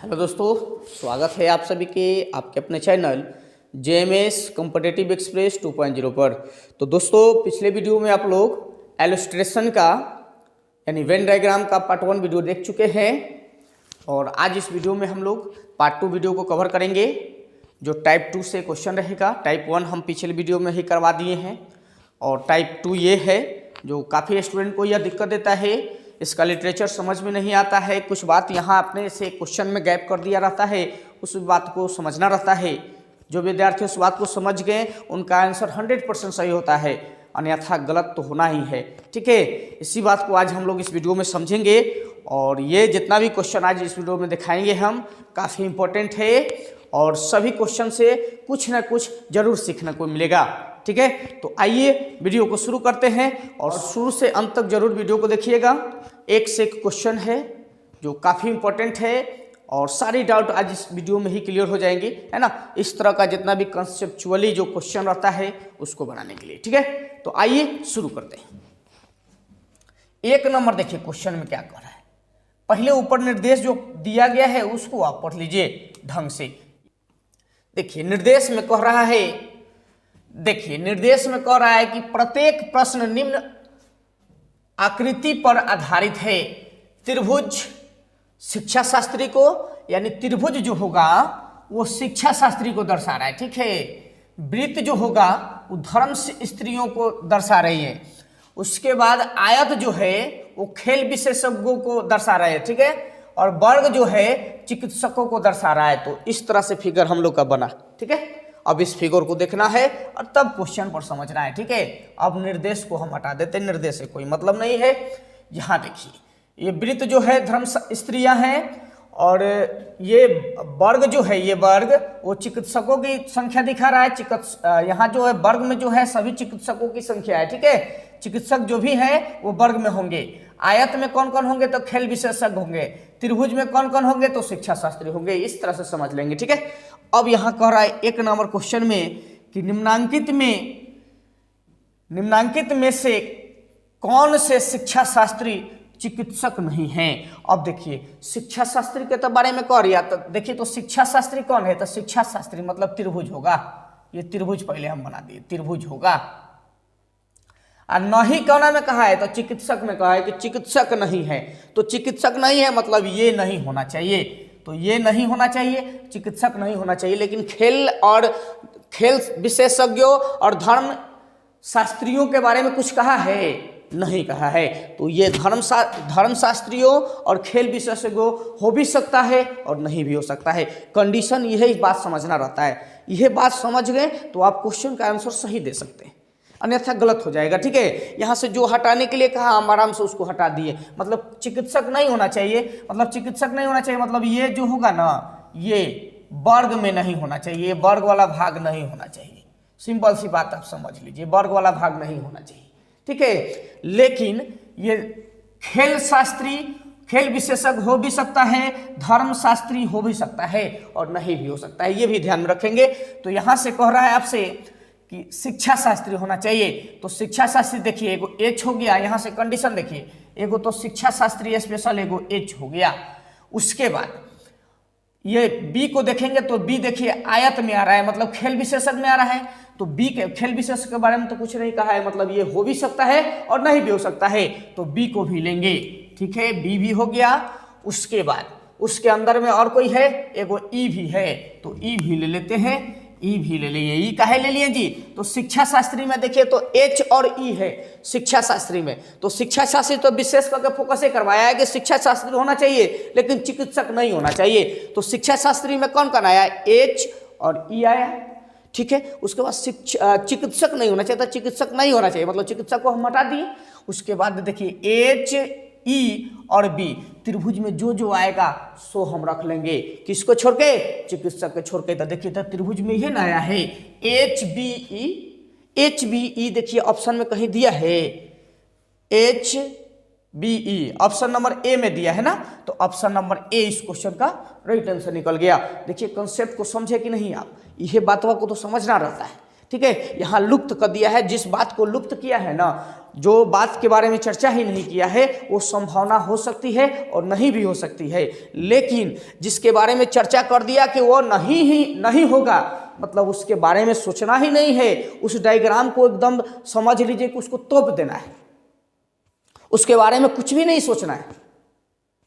Hello दोस्तों, स्वागत है आप सभी के आपके अपने चैनल जेएमएस कॉम्पिटिटिव एक्सप्रेस 2.0 पर। तो दोस्तों, पिछले वीडियो में आप लोग एलस्ट्रेशन का यानी वेन डायग्राम का पार्ट 1 वीडियो देख चुके हैं और आज इस वीडियो में हम लोग पार्ट 2 वीडियो को कवर करेंगे जो टाइप 2 से क्वेश्चन रहेगा। टाइप 1 हम पिछले वीडियो में ही करवा दिए हैं और टाइप 2 ये है जो काफ़ी स्टूडेंट को यह दिक्कत देता है, इसका लिटरेचर समझ में नहीं आता है, कुछ बात यहाँ अपने से क्वेश्चन में गैप कर दिया रहता है, उस बात को समझना रहता है। जो विद्यार्थी उस बात को समझ गए उनका आंसर 100% सही होता है, अन्यथा गलत तो होना ही है। ठीक है, इसी बात को आज हम लोग इस वीडियो में समझेंगे और ये जितना भी क्वेश्चन आज इस वीडियो में दिखाएंगे हम काफ़ी इम्पोर्टेंट है और सभी क्वेश्चन से कुछ ना कुछ जरूर सीखने को मिलेगा। ठीक है, तो आइए वीडियो को शुरू करते हैं और शुरू से अंत तक जरूर वीडियो को देखिएगा। एक से एक क्वेश्चन है जो काफ़ी इंपॉर्टेंट है और सारी डाउट आज इस वीडियो में ही क्लियर हो जाएंगे, है ना। इस तरह का जितना भी कंसेप्चुअली जो क्वेश्चन रहता है उसको बनाने के लिए। ठीक है, तो आइए शुरू करते हैं। एक नंबर देखिए क्वेश्चन में क्या कर रहा है। पहले ऊपर निर्देश जो दिया गया है उसको आप पढ़ लीजिए ढंग से। देखिए निर्देश में कह रहा है, कि प्रत्येक प्रश्न निम्न आकृति पर आधारित है। त्रिभुज शिक्षा शास्त्री को, यानी त्रिभुज जो होगा वो शिक्षा शास्त्री को दर्शा रहा है। ठीक है, वृत्त जो होगा वो धर्म स्त्रियों को दर्शा रही है। उसके बाद आयत जो है वो खेल विशेषज्ञों को दर्शा रहा है। ठीक है, और वर्ग जो है चिकित्सकों को दर्शा रहा है। तो इस तरह से फिगर हम लोग का बना। ठीक है, अब इस फिगर को देखना है और तब क्वेश्चन पर समझना है। ठीक है, अब निर्देश को हम हटा देते हैं, निर्देश से कोई मतलब नहीं है। यहाँ देखिए ये वृत्त जो है धर्म स्त्रियां हैं और ये वर्ग जो है, ये वर्ग वो चिकित्सकों की संख्या दिखा रहा है। यहाँ जो है वर्ग में जो है सभी चिकित्सकों की संख्या है। ठीक है, चिकित्सक जो भी है वो वर्ग में होंगे। आयत में कौन कौन होंगे तो खेल विशेषज्ञ होंगे। त्रिभुज में कौन कौन होंगे तो शिक्षा शास्त्री होंगे। इस तरह से समझ लेंगे। ठीक है, अब यहाँ कह रहा है एक नंबर क्वेश्चन में कि निम्नांकित में से कौन से शिक्षा शास्त्री चिकित्सक नहीं हैं। अब देखिए शिक्षा शास्त्री के तो बारे में कह रहा, तो देखिए तो शिक्षा शास्त्री कौन है, तो शिक्षा शास्त्री मतलब त्रिभुज होगा। ये त्रिभुज पहले हम बना दिए, त्रिभुज होगा। और नहीं कौन में कहा है तो चिकित्सक में कहा है कि चिकित्सक नहीं है। तो चिकित्सक नहीं है मतलब ये नहीं होना चाहिए, तो ये नहीं होना चाहिए, चिकित्सक नहीं होना चाहिए। लेकिन खेल विशेषज्ञों और धर्म शास्त्रियों के बारे में कुछ कहा है, नहीं कहा है। तो ये धर्म शास्त्रियों और खेल विशेषज्ञों हो भी सकता है और नहीं भी हो सकता है। कंडीशन यही बात समझना रहता है। यह बात समझ गए तो आप क्वेश्चन का आंसर सही दे सकते हैं, अन्यथा गलत हो जाएगा। ठीक है, यहाँ से जो हटाने के लिए कहा हम आराम से उसको हटा दिए। मतलब चिकित्सक नहीं होना चाहिए, मतलब ये जो होगा ना ये वर्ग में नहीं होना चाहिए, ये वर्ग वाला भाग नहीं होना चाहिए। सिंपल सी बात आप समझ लीजिए, वर्ग वाला भाग नहीं होना चाहिए। ठीक है, लेकिन ये खेल विशेषज्ञ हो भी सकता है, धर्म शास्त्री हो भी सकता है और नहीं भी हो सकता है, ये भी ध्यान में रखेंगे। तो यहाँ से कह रहा है आपसे कि शिक्षा शास्त्री होना चाहिए। तो शिक्षा शास्त्री देखिए एगो एच हो गया, यहाँ से कंडीशन देखिए, एगो तो शिक्षा शास्त्री स्पेशल, एगो एच हो गया। उसके बाद ये बी को देखेंगे तो बी देखिए आयत में आ रहा है, मतलब खेल विशेषज्ञ में आ रहा है। तो बी के खेल विशेषज्ञ के बारे में तो कुछ नहीं कहा है, मतलब ये हो भी सकता है और नहीं भी हो सकता है, तो बी को भी लेंगे। ठीक है, बी भी हो गया। उसके बाद उसके अंदर में और कोई है, एगो ई भी है, तो ई भी ले लेते हैं, ई भी ले लिए। ई काहे ले लिए जी, तो शिक्षा शास्त्री में देखिए तो एच और ई है शिक्षा शास्त्री में। तो शिक्षा शास्त्री तो विशेष करके फोकस ही करवाया है कि शिक्षा शास्त्री होना चाहिए लेकिन चिकित्सक नहीं होना चाहिए। तो शिक्षा शास्त्री में कौन कौन आया, एच और ई आया। ठीक है, उसके बाद चिकित्सक नहीं होना चाहिए, तो चिकित्सक नहीं होना चाहिए मतलब चिकित्सक को हम हटा दिए। उसके बाद देखिए एच, ई और बी, त्रिभुज में जो जो आएगा सो हम रख लेंगे, किसको छोड़ के, चिकित्सक को छोड़ के। तो देखिए तो त्रिभुज में ही आया है एच बी ई, देखिए ऑप्शन में कहीं दिया है H B E, option number A में दिया है ना, तो ऑप्शन नंबर ए इस क्वेश्चन का राइट आंसर निकल गया। देखिए कंसेप्ट को समझे कि नहीं आप, यह बातों को तो समझना रहता है। ठीक है, यहाँ लुप्त कर दिया है। जिस बात को लुप्त किया है ना, जो बात के बारे में चर्चा ही नहीं किया है, वो संभावना हो सकती है और नहीं भी हो सकती है। लेकिन जिसके बारे में चर्चा कर दिया कि वो नहीं होगा, मतलब उसके बारे में सोचना ही नहीं है, उस डायग्राम को एकदम समझ लीजिए कि उसको तोप देना है, उसके बारे में कुछ भी नहीं सोचना है।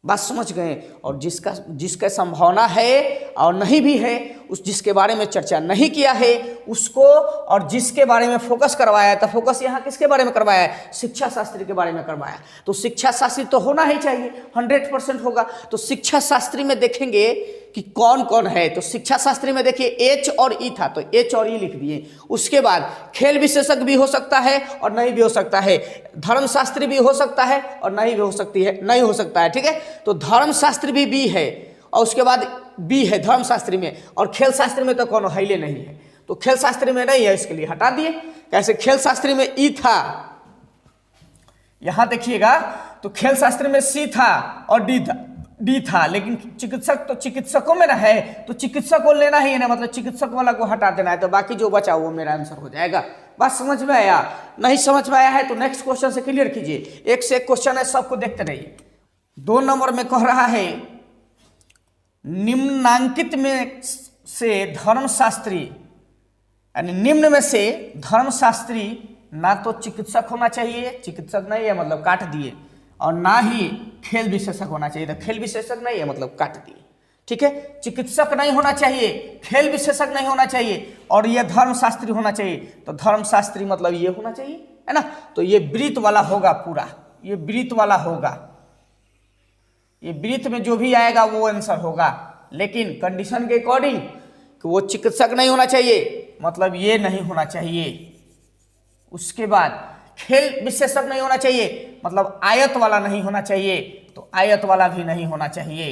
बात समझ गए। और जिसका संभावना है और नहीं भी है, उस जिसके बारे में चर्चा नहीं किया है उसको, और जिसके बारे में फोकस करवाया था, फोकस यहाँ किसके बारे में करवाया है? शिक्षा शास्त्री के बारे में करवाया। तो शिक्षा शास्त्री तो होना ही चाहिए, 100% होगा। तो शिक्षा शास्त्री में देखेंगे कि कौन कौन है। तो शिक्षा शास्त्री में देखिए एच और ई था, तो एच और ई लिख दिए। उसके बाद खेल विशेषज्ञ भी हो सकता है और नहीं भी हो सकता है, धर्मशास्त्री भी हो सकता है और नहीं भी हो सकती है, नहीं हो सकता है, ठीक है। तो धर्मशास्त्री भी बी है, और उसके बाद बी है धर्मशास्त्री में, और खेल शास्त्री में तो कोनो हाईले नहीं है, तो खेल शास्त्री में नहीं है, इसके लिए हटा दिए। कैसे? खेल शास्त्री में ई था, यहां देखिएगा, तो खेल शास्त्री में सी था और डी था, लेकिन चिकित्सक तो चिकित्सकों में ना है, तो चिकित्सक को लेना ही है ना, मतलब चिकित्सक वाला को हटा देना है, तो बाकी जो बचा वो मेरा आंसर हो जाएगा। बात समझ में आया? नहीं समझ में आया है तो नेक्स्ट क्वेश्चन से क्लियर कीजिए। एक से एक क्वेश्चन है, सबको देखते रहिए। 2 नंबर में कह रहा है निम्नांकित में से धर्मशास्त्री, यानी निम्न में से धर्मशास्त्री ना तो चिकित्सक होना चाहिए, चिकित्सक नहीं है मतलब काट दिए, और ना ही खेल विशेषज्ञ होना चाहिए, तो खेल विशेषज्ञ नहीं है मतलब काट दिए, ठीक है। चिकित्सक नहीं होना चाहिए, खेल विशेषज्ञ नहीं होना चाहिए, और यह धर्मशास्त्री होना चाहिए, तो धर्मशास्त्री मतलब ये होना चाहिए, है ना। तो ये वृत्त वाला होगा पूरा, ये वृत्त वाला होगा, ये वृत्त में जो भी आएगा वो आंसर होगा। लेकिन कंडीशन के अकॉर्डिंग कि वो चिकित्सक नहीं होना चाहिए, मतलब ये नहीं होना चाहिए। उसके बाद खेल विशेषज्ञ नहीं होना चाहिए, मतलब आयत वाला नहीं होना चाहिए, तो आयत वाला भी नहीं होना चाहिए।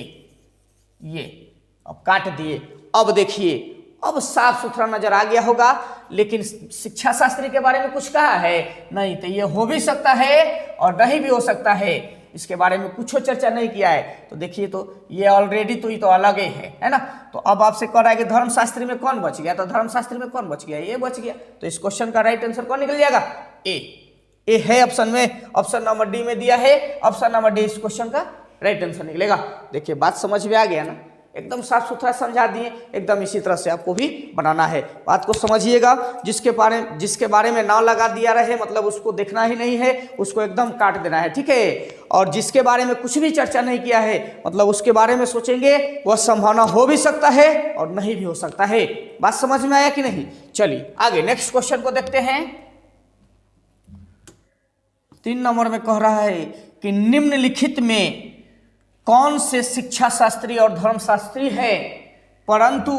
ये अब काट दिए। अब देखिए, अब साफ सुथरा नजर आ गया होगा। लेकिन शिक्षा शास्त्री के बारे में कुछ कहा है नहीं, तो ये हो भी सकता है और नहीं भी हो सकता है, इसके बारे में कुछ चर्चा नहीं किया है। तो देखिए, तो ये ऑलरेडी तो ये तो अलग ही है ना। तो अब आपसे कह रहा है कि धर्मशास्त्री में कौन बच गया, तो धर्मशास्त्री में कौन बच गया? ये बच गया। तो इस क्वेश्चन का राइट आंसर कौन निकल जाएगा? ए है ऑप्शन में, ऑप्शन नंबर डी में दिया है, ऑप्शन नंबर डी इस क्वेश्चन का राइट आंसर निकलेगा। देखिए बात समझ में आ गया ना, एकदम साफ सुथरा समझा दिए, एकदम इसी तरह से आपको भी बनाना है। बात को समझिएगा। जिसके बारे में ना लगा दिया रहे मतलब उसको देखना ही नहीं है, उसको एकदम काट देना है, ठीक है। और जिसके बारे में कुछ भी चर्चा नहीं किया है मतलब उसके बारे में सोचेंगे, वह संभावना हो भी सकता है और नहीं भी हो सकता है। बात समझ में आया कि नहीं? चलिए आगे नेक्स्ट क्वेश्चन को देखते हैं। 3 नंबर में कह रहा है कि निम्नलिखित में कौन से शिक्षा शास्त्री और धर्मशास्त्री है परंतु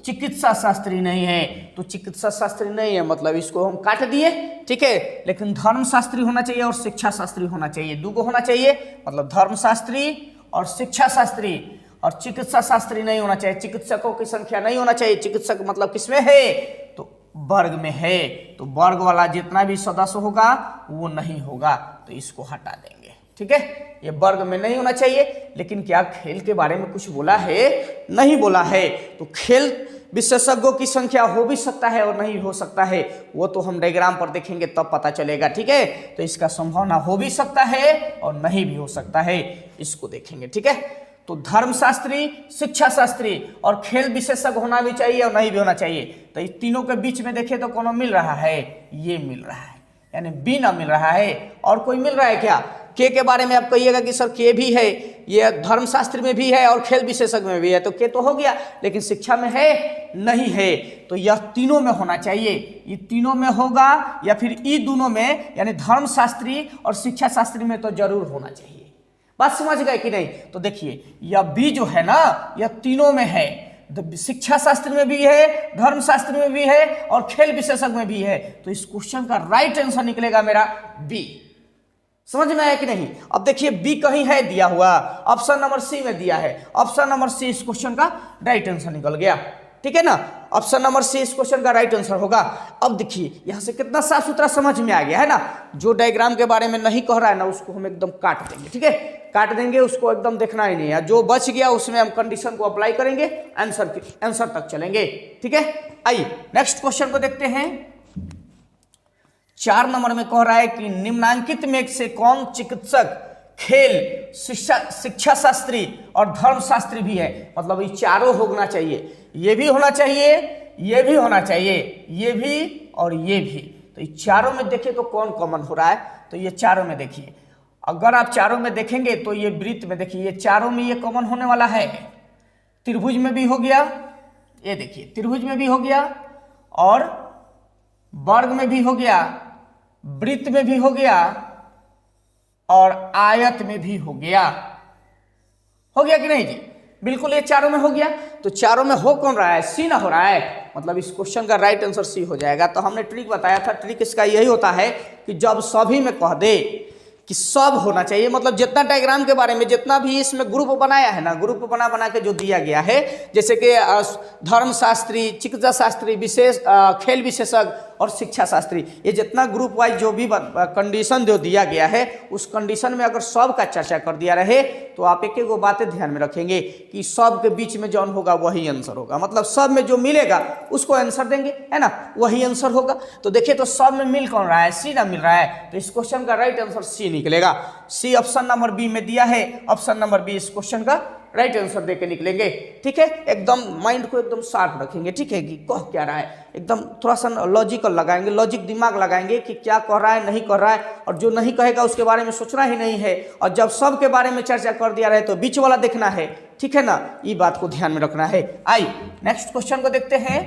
चिकित्सा शास्त्री नहीं है? तो चिकित्सा शास्त्री नहीं है मतलब इसको हम काट दिए, ठीक है। लेकिन धर्मशास्त्री होना चाहिए और शिक्षा शास्त्री होना चाहिए, 2 को होना चाहिए, मतलब धर्मशास्त्री और शिक्षा शास्त्री, और चिकित्सा शास्त्री नहीं होना चाहिए। चिकित्सकों की संख्या नहीं होना चाहिए। चिकित्सक मतलब किसमें है? तो वर्ग में है, तो वर्ग वाला जितना भी सदस्य होगा वो नहीं होगा, तो इसको हटा देंगे, ठीक है। ये वर्ग में नहीं होना चाहिए। लेकिन क्या खेल के बारे में कुछ बोला है? नहीं बोला है। तो खेल विशेषज्ञों की संख्या हो भी सकता है और नहीं हो सकता है, वो तो हम डायग्राम पर देखेंगे तब पता चलेगा, ठीक है। तो इसका संभावना हो भी सकता है और नहीं भी हो सकता है, इसको देखेंगे, ठीक है। तो धर्मशास्त्री, शिक्षा शास्त्री और खेल विशेषज्ञ होना भी चाहिए और नहीं भी होना चाहिए। तो इस तीनों के बीच में देखें तो कौन मिल रहा है? ये मिल रहा है, यानी बी ना मिल रहा है। और कोई मिल रहा है क्या? के बारे में आप कहिएगा कि सर के भी है, ये धर्मशास्त्र में भी है और खेल विशेषज्ञ में भी है, तो के तो हो गया, लेकिन शिक्षा में है नहीं है। तो यह तीनों में होना चाहिए, ये तीनों में होगा या फिर ये दोनों में, यानी धर्मशास्त्री और शिक्षा शास्त्री में तो जरूर होना चाहिए। बात समझ गए कि नहीं? तो देखिए यह बी जो है ना, यह तीनों में है, शिक्षा शास्त्र में भी है, धर्मशास्त्र में भी है और खेल विशेषज्ञ में भी है। तो इस क्वेश्चन का राइट आंसर निकलेगा मेरा बी। समझ में आया कि नहीं? अब देखिए बी कहीं है दिया हुआ, ऑप्शन नंबर सी में दिया है, ऑप्शन नंबर सी इस क्वेश्चन का राइट आंसर निकल गया, ठीक है ना। ऑप्शन नंबर सी इस क्वेश्चन का राइट आंसर होगा। अब देखिए यहां से कितना साफ सुथरा समझ में आ गया है ना। जो डायग्राम के बारे में नहीं कह रहा है ना उसको हम एकदम काट देंगे, ठीक है, काट देंगे, उसको एकदम देखना ही नहीं है। जो बच गया उसमें हम कंडीशन को अप्लाई करेंगे, आंसर तक चलेंगे, ठीक है। आइए नेक्स्ट क्वेश्चन को देखते हैं। 4 नंबर में कह रहा है कि निम्नांकित में से कौन चिकित्सक, खेल, शिक्षा शास्त्री और धर्मशास्त्री भी है। मतलब ये चारों होना चाहिए, ये भी होना चाहिए, ये भी होना चाहिए, ये भी और ये भी। तो ये चारों में देखिए तो कौन कॉमन हो रहा है, तो ये चारों में देखिए, अगर आप चारों में देखेंगे तो ये वृत्त में देखिए, ये चारों में ये कॉमन होने वाला है। त्रिभुज में भी हो गया, ये देखिए त्रिभुज में भी हो गया, और वर्ग में भी हो गया, वृत्त में भी हो गया, और आयत में भी हो गया। हो गया कि नहीं जी? बिल्कुल, ये चारों में हो गया। तो चारों में हो कौन रहा है? सी ना हो रहा है, मतलब इस क्वेश्चन का राइट आंसर सी हो जाएगा। तो हमने ट्रिक बताया था, ट्रिक इसका यही होता है कि जब सभी में कह दे कि सब होना चाहिए, मतलब जितना डायग्राम के बारे में जितना भी इसमें ग्रुप बनाया है ना, ग्रुप बना के जो दिया गया है, जैसे कि धर्मशास्त्री, चिकित्सा शास्त्री, विशेष खेल विशेषज्ञ और शिक्षा शास्त्री, ये जितना ग्रुप वाइज जो भी कंडीशन जो दिया गया है, उस कंडीशन में अगर सब का चर्चा कर दिया रहे तो आप एक एक गो बातें ध्यान में रखेंगे कि सब के बीच में जौन होगा वही आंसर होगा। मतलब सब में जो मिलेगा उसको आंसर देंगे, है ना, वही आंसर होगा। तो देखिए तो सब में मिल कौन रहा है? सी ना मिल रहा है, तो इस क्वेश्चन का राइट आंसर सी निकलेगा। सी ऑप्शन नंबर बी में दिया है, ऑप्शन नंबर बी इस क्वेश्चन का राइट आंसर देके निकलेंगे। ठीक है, एकदम माइंड को एकदम शार्प रखेंगे, ठीक है, कि कह क्या रहा है, एकदम थोड़ा सा लॉजिकल लगाएंगे, लॉजिक दिमाग लगाएंगे कि क्या कह रहा है, नहीं कह रहा है, और जो नहीं कहेगा उसके बारे में सोचना ही नहीं है, और जब सब के बारे में चर्चा कर दिया रहे तो बीच वाला देखना है, ठीक है ना, ये बात को ध्यान में रखना है। आई नेक्स्ट क्वेश्चन को देखते हैं।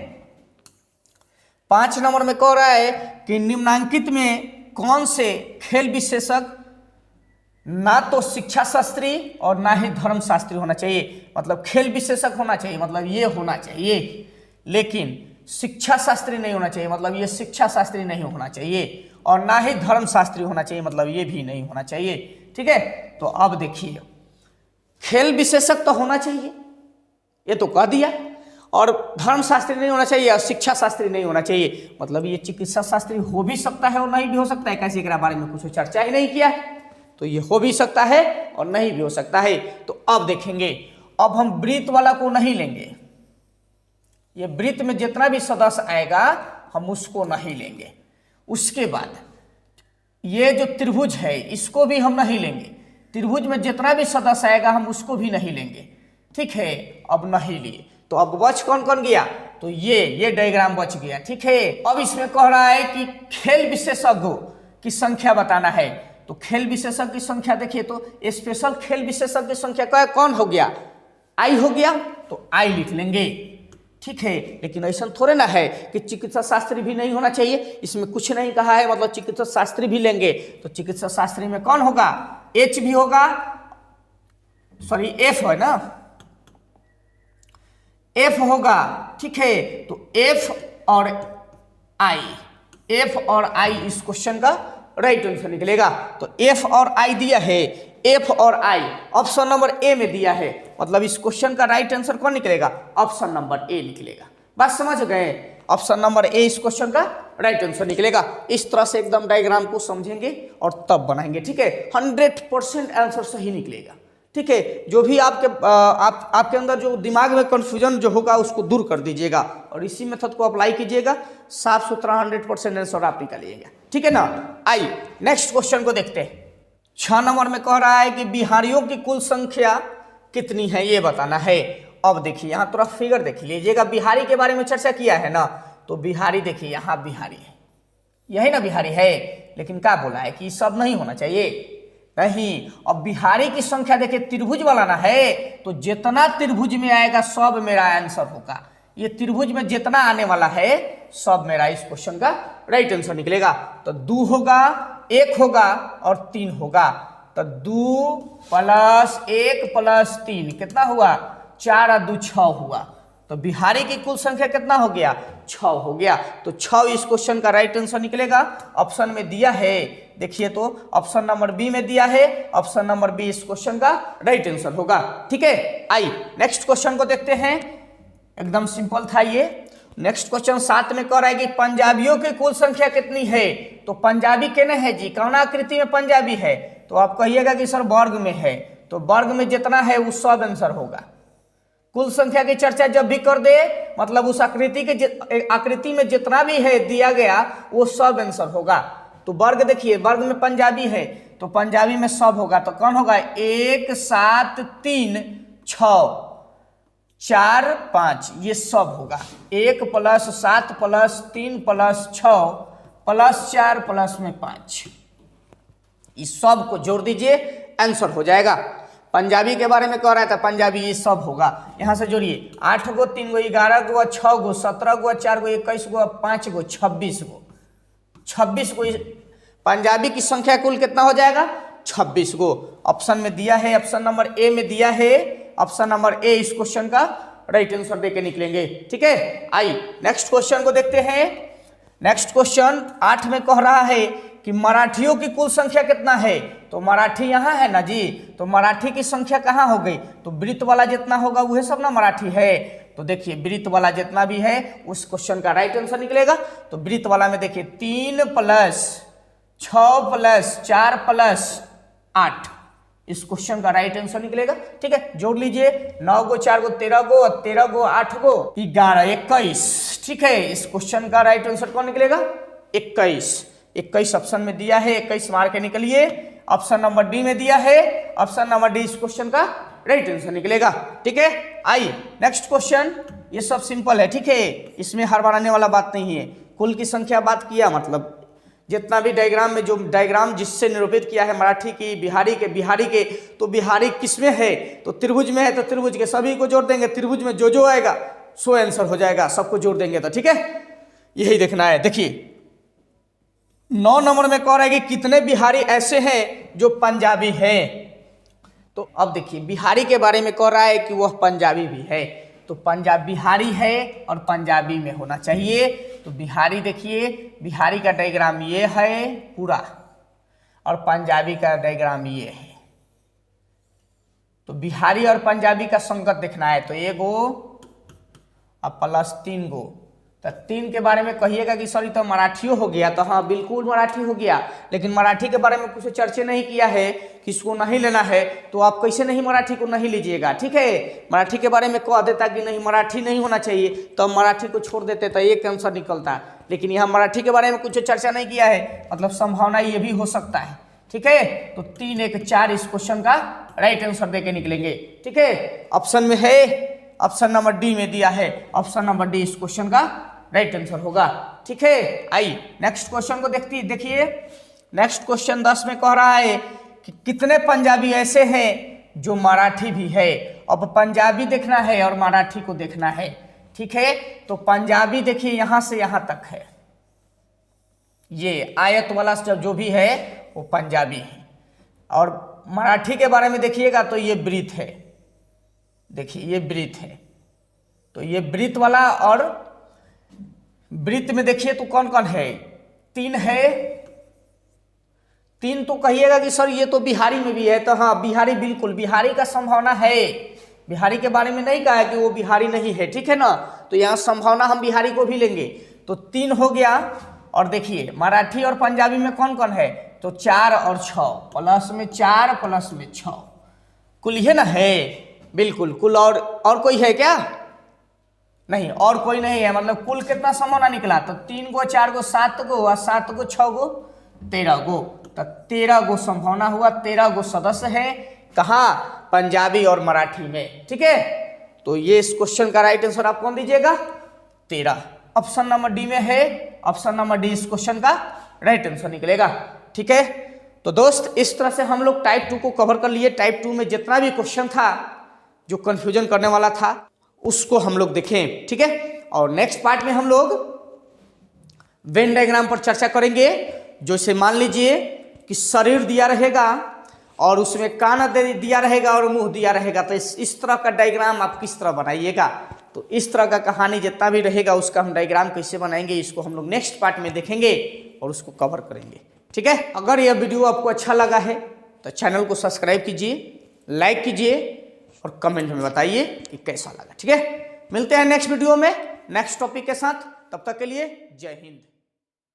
5 नंबर में कह रहा है कि निम्नांकित में कौन से खेल विशेषज्ञ ना तो शिक्षा शास्त्री और ना ही धर्मशास्त्री होना चाहिए। मतलब खेल विशेषज्ञ होना चाहिए, मतलब ये होना चाहिए, लेकिन शिक्षा शास्त्री नहीं होना चाहिए, मतलब ये शिक्षा शास्त्री नहीं होना चाहिए, और ना ही धर्मशास्त्री होना चाहिए, मतलब ये भी नहीं होना चाहिए। ठीक है, तो अब देखिए खेल विशेषज्ञ तो होना चाहिए, ये तो कह दिया, और धर्मशास्त्री नहीं होना चाहिए और शिक्षा शास्त्री नहीं होना चाहिए। मतलब ये चिकित्सा शास्त्री हो भी सकता है और नहीं भी हो सकता है, कैसे के बारे में कुछ चर्चा ही नहीं किया है, तो ये हो भी सकता है और नहीं भी हो सकता है। तो अब देखेंगे, अब हम वृत्त वाला को नहीं लेंगे, ये वृत्त में जितना भी सदस्य आएगा हम उसको नहीं लेंगे। उसके बाद ये जो त्रिभुज है इसको भी हम नहीं लेंगे, त्रिभुज में जितना भी सदस्य आएगा हम उसको भी नहीं लेंगे। ठीक है, अब नहीं लिए तो अब बच कौन कौन गया? तो ये डायग्राम बच गया। ठीक है, अब इसमें कह रहा है कि खेल विशेषज्ञों की संख्या बताना है। तो खेल विशेषज्ञ की संख्या देखिए तो स्पेशल खेल विशेषज्ञ की संख्या कौन हो गया? आई हो गया, तो आई लिख लेंगे। ठीक है, लेकिन ऐसा थोड़े ना है कि चिकित्सा शास्त्री भी नहीं होना चाहिए, इसमें कुछ नहीं कहा है, मतलब चिकित्सा शास्त्री भी लेंगे। तो चिकित्सा शास्त्री में कौन होगा? एच भी होगा, सॉरी एफ है ना, एफ होगा। ठीक है, तो एफ और आई, एफ और आई इस क्वेश्चन का राइट आंसर निकलेगा। तो एफ और आई दिया है, एफ और आई ऑप्शन नंबर ए में दिया है, मतलब इस क्वेश्चन का राइट आंसर कौन निकलेगा? ऑप्शन नंबर ए निकलेगा। बात समझ गए? ऑप्शन नंबर ए इस क्वेश्चन का राइट आंसर निकलेगा। इस तरह से एकदम डायग्राम को समझेंगे और तब बनाएंगे। ठीक है, 100% आंसर सही निकलेगा। ठीक है, जो भी आपके अंदर जो दिमाग में कंफ्यूजन जो होगा उसको दूर कर दीजिएगा और इसी मेथड को अप्लाई कीजिएगा, साफ सुथरा 100% आंसर आप निकालिएगा। ठीक है ना। आई नेक्स्ट क्वेश्चन को देखते हैं। 6 नंबर में कह रहा है कि बिहारियों की कुल संख्या कितनी है ये बताना है। अब देखिए यहाँ थोड़ा फिगर देख लीजिएगा, बिहारी के बारे में चर्चा किया है ना, तो बिहारी देखिए यहाँ बिहारी है, यही ना बिहारी है, लेकिन क्या बोला है कि सब नहीं होना चाहिए, नहीं। अब बिहारी की संख्या देखिए त्रिभुज वाला ना है, तो जितना त्रिभुज में आएगा सब मेरा आंसर होगा। ये त्रिभुज में जितना आने वाला है सब मेरा इस क्वेश्चन का राइट आंसर निकलेगा। तो 2 होगा, 1 होगा और 3 होगा। तो 2 + 1 + 3 कितना हुआ? 4 और 2 6 हुआ। तो बिहारी की कुल संख्या कितना हो गया? 6 हो गया। तो 6 इस क्वेश्चन का राइट आंसर निकलेगा। ऑप्शन में दिया है, देखिए तो ऑप्शन नंबर बी में दिया है, ऑप्शन नंबर बी इस क्वेश्चन का राइट आंसर होगा। ठीक है, आई नेक्स्ट क्वेश्चन को देखते हैं। एकदम सिंपल था ये। नेक्स्ट क्वेश्चन 7 में कह रहा है कि पंजाबियों की कुल संख्या कितनी है। तो पंजाबी केने है जी, कौन आकृति में पंजाबी है? तो आप कहिएगा कि सर वर्ग में है, तो वर्ग में जितना है वो सब आंसर होगा। कुल संख्या की चर्चा जब भी कर दे मतलब उस आकृति में जितना भी है दिया गया वो सब आंसर होगा। तो वर्ग देखिए, वर्ग में पंजाबी है तो पंजाबी में सब होगा, तो कौन होगा 1 7 3 6 4 5, ये सब होगा 1 + 7 + 3 + 6 + 4 + में 5, इस सब को जोड़ दीजिए, आंसर हो जाएगा। पंजाबी के बारे में कह रहा था, पंजाबी ये सब होगा, यहां से जोड़िए 8 गो 3 गो 11 गो 6 गो 17 गो 4 गो 21 गो 5 गो 26 गो 26 गो, पंजाबी की संख्या कुल कितना हो जाएगा 26 गो। ऑप्शन में दिया है, ऑप्शन नंबर ए में दिया है, ऑप्शन नंबर ए इस क्वेश्चन का राइट आंसर देके निकलेंगे। ठीक है, आइए नेक्स्ट क्वेश्चन को देखते हैं। नेक्स्ट क्वेश्चन 8 में कह रहा है कि मराठियों की कुल संख्या कितना है, तो मराठी यहाँ है ना जी, तो मराठी की संख्या कहाँ हो गई, तो वृत्त वाला जितना होगा वह सब ना मराठी है। तो देखिए वृत्त वाला जितना भी है उस क्वेश्चन का राइट आंसर निकलेगा। तो वृत्त वाला में देखिए 3 + 6 + 4 + 8, इस क्वेश्चन का राइट आंसर निकलेगा। ठीक है, जोड़ लीजिए 9 गो 4 गो 13 गो 13 गो 8 गो 11 21। ठीक है, इस क्वेश्चन का राइट आंसर कौन निकलेगा 21 ऑप्शन में दिया है, 21 मार के निकलिए। ऑप्शन नंबर डी में दिया है, ऑप्शन नंबर डी इस क्वेश्चन का राइट आंसर निकलेगा। ठीक है, आइए नेक्स्ट क्वेश्चन, ये सब सिंपल है। ठीक है, इसमें हड़बड़ाने वाला बात नहीं है, कुल की संख्या बात किया, मतलब जितना भी डायग्राम में जो डायग्राम जिससे निरूपित किया है मराठी की बिहारी के, तो बिहारी किसमें है, तो त्रिभुज में है, तो त्रिभुज के सभी को जोड़ देंगे, त्रिभुज में जो आएगा सो आंसर हो जाएगा, सबको जोड़ देंगे तो। ठीक है, यही देखना है। देखिए 9 नंबर में कह रहा है कि कितने बिहारी ऐसे हैं जो पंजाबी हैं, तो अब देखिए बिहारी के बारे में कह रहा है कि वह पंजाबी भी है, तो पंजाब बिहारी है और पंजाबी में होना चाहिए। तो बिहारी देखिए, बिहारी का डायग्राम ये है पूरा और पंजाबी का डायग्राम ये है। तो बिहारी और पंजाबी का संगत देखना है, तो 1 गो और +3 गो, तो 3 के बारे में कहिएगा कि सॉरी तो मराठियों हो गया, तो हाँ बिल्कुल मराठी हो गया, लेकिन मराठी के बारे में कुछ चर्चा नहीं किया है, किसको नहीं लेना है, तो आप कैसे नहीं मराठी को नहीं लीजिएगा। ठीक है, मराठी के बारे में कह देता कि नहीं मराठी नहीं होना चाहिए, तो मराठी को छोड़ देते तो एक आंसर निकलता, लेकिन यहाँ मराठी के बारे में कुछ चर्चा नहीं किया है, मतलब संभावना ये भी हो सकता है। ठीक है, तो 3 1 4 इस क्वेश्चन का राइट आंसर देके निकलेंगे। ठीक है, ऑप्शन में है, ऑप्शन नंबर डी में दिया है, ऑप्शन नंबर डी इस क्वेश्चन का राइट आंसर होगा। ठीक है, आइए नेक्स्ट क्वेश्चन को देखिए। नेक्स्ट क्वेश्चन 10 में कह रहा है कि कितने पंजाबी ऐसे हैं जो मराठी भी है। अब पंजाबी देखना है और मराठी को देखना है। ठीक है, तो पंजाबी देखिए यहां से यहां तक है, ये आयत वाला जो भी है वो पंजाबी है, और मराठी के बारे में देखिएगा तो ये वृत्त है, देखिए ये वृत्त है, तो ये वृत्त वाला, और वृत्त में देखिए तो कौन कौन है, 3 है, 3 तो कहिएगा कि सर ये तो बिहारी में भी है, तो हाँ बिहारी बिल्कुल, बिहारी का संभावना है, बिहारी के बारे में नहीं कहा है कि वो बिहारी नहीं है। ठीक है ना, तो यहाँ संभावना हम बिहारी को भी लेंगे, तो 3 हो गया। और देखिए मराठी और पंजाबी में कौन कौन है, तो 4 और 6, प्लस में 4 प्लस में 6, कुल है ना, है बिल्कुल कुल, और कोई है क्या, नहीं और कोई नहीं है, मतलब कुल कितना संभावना निकला, तो 3 गो 4 गो 7 गो और 7 गो 6 गो 13 गो, तो 13 गो संभावना हुआ, 13 गो सदस्य है कहाँ, पंजाबी और मराठी में। ठीक है, तो ये इस क्वेश्चन का राइट आंसर आप कौन दीजिएगा 13, ऑप्शन नंबर डी में है, ऑप्शन नंबर डी इस क्वेश्चन का राइट आंसर निकलेगा। ठीक है, तो दोस्त इस तरह से हम लोग टाइप 2 को कवर कर लिए। टाइप 2 में जितना भी क्वेश्चन था जो कंफ्यूजन करने वाला था उसको हम लोग देखें। ठीक है, और नेक्स्ट पार्ट में हम लोग वेन डायग्राम पर चर्चा करेंगे। जैसे मान लीजिए कि शरीर दिया रहेगा और उसमें कान दिया रहेगा और मुंह दिया रहेगा, तो इस तरह का डायग्राम आप किस तरह बनाइएगा, तो इस तरह का कहानी जितना भी रहेगा उसका हम डायग्राम कैसे बनाएंगे, इसको हम लोग नेक्स्ट पार्ट में देखेंगे और उसको कवर करेंगे। ठीक है, अगर यह वीडियो आपको अच्छा लगा है तो चैनल को सब्सक्राइब कीजिए, लाइक कीजिए और कमेंट में बताइए कि कैसा लगा। ठीक है, मिलते हैं नेक्स्ट वीडियो में नेक्स्ट टॉपिक के साथ, तब तक के लिए जय हिंद।